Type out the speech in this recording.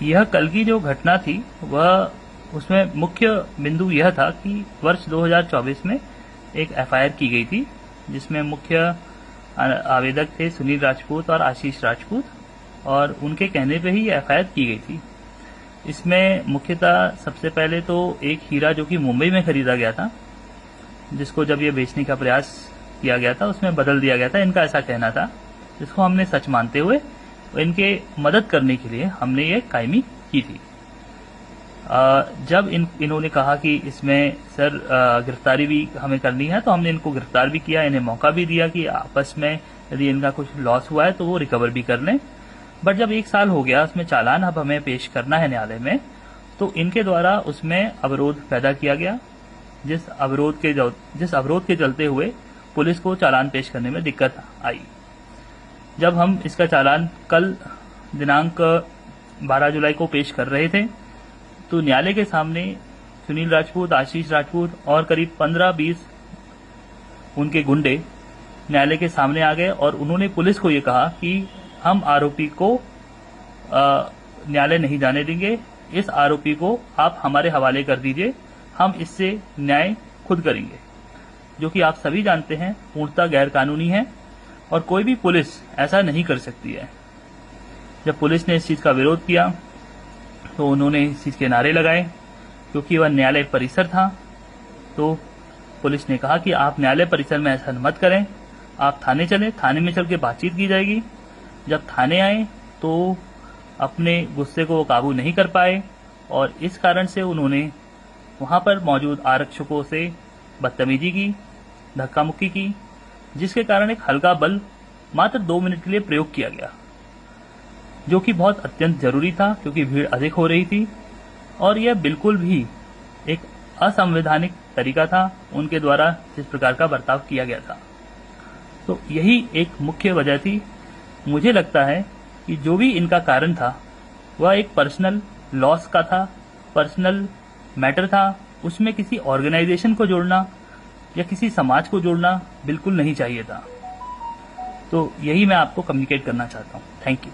यह कल की जो घटना थी वह उसमें मुख्य बिंदु यह था कि वर्ष 2024 में एक एफआईआर की गई थी जिसमें मुख्य आवेदक थे सुनील राजपूत और आशीष राजपूत, और उनके कहने पे ही एफआईआर की गई थी। इसमें मुख्यतः सबसे पहले तो एक हीरा जो कि मुंबई में खरीदा गया था, जिसको जब ये बेचने का प्रयास किया गया था उसमें बदल दिया गया था, इनका ऐसा कहना था, जिसको हमने सच मानते हुए इनके मदद करने के लिए हमने ये कायमी की थी। जब इन्होंने कहा कि इसमें सर गिरफ्तारी भी हमें करनी है, तो हमने इनको गिरफ्तार भी किया, इन्हें मौका भी दिया कि आपस में यदि इनका कुछ लॉस हुआ है तो वो रिकवर भी कर लें। बट जब 1 साल हो गया, उसमें चालान अब हमें पेश करना है न्यायालय में, तो इनके द्वारा उसमें अवरोध पैदा किया गया, जिस अवरोध के चलते हुए पुलिस को चालान पेश करने में दिक्कत आई। जब हम इसका चालान कल दिनांक 12 जुलाई को पेश कर रहे थे, तो न्यायालय के सामने सुनील राजपूत, आशीष राजपूत और करीब 15-20 उनके गुंडे न्यायालय के सामने आ गए और उन्होंने पुलिस को ये कहा कि हम आरोपी को न्यायालय नहीं जाने देंगे, इस आरोपी को आप हमारे हवाले कर दीजिए, हम इससे न्याय खुद करेंगे, जो कि आप सभी जानते हैं पूर्णतः गैर कानूनी है और कोई भी पुलिस ऐसा नहीं कर सकती है। जब पुलिस ने इस चीज का विरोध किया तो उन्होंने इस चीज के नारे लगाए, क्योंकि वह न्यायालय परिसर था। तो पुलिस ने कहा कि आप न्यायालय परिसर में ऐसा मत करें, आप थाने चलें, थाने में चल के बातचीत की जाएगी। जब थाने आए तो अपने गुस्से को वो काबू नहीं कर पाए और इस कारण से उन्होंने वहां पर मौजूद आरक्षकों से बदतमीजी की, धक्का मुक्की की, जिसके कारण एक हल्का बल मात्र 2 मिनट के लिए प्रयोग किया गया, जो कि बहुत अत्यंत जरूरी था क्योंकि भीड़ अधिक हो रही थी और यह बिल्कुल भी एक असंवैधानिक तरीका था उनके द्वारा जिस प्रकार का बर्ताव किया गया था। तो यही एक मुख्य वजह थी। मुझे लगता है कि जो भी इनका कारण था वह एक पर्सनल लॉस का था, पर्सनल मैटर था। उसमें किसी ऑर्गेनाइजेशन को जोड़ना या किसी समाज को जोड़ना बिल्कुल नहीं चाहिए था। तो यही मैं आपको कम्युनिकेट करना चाहता हूँ। Thank you.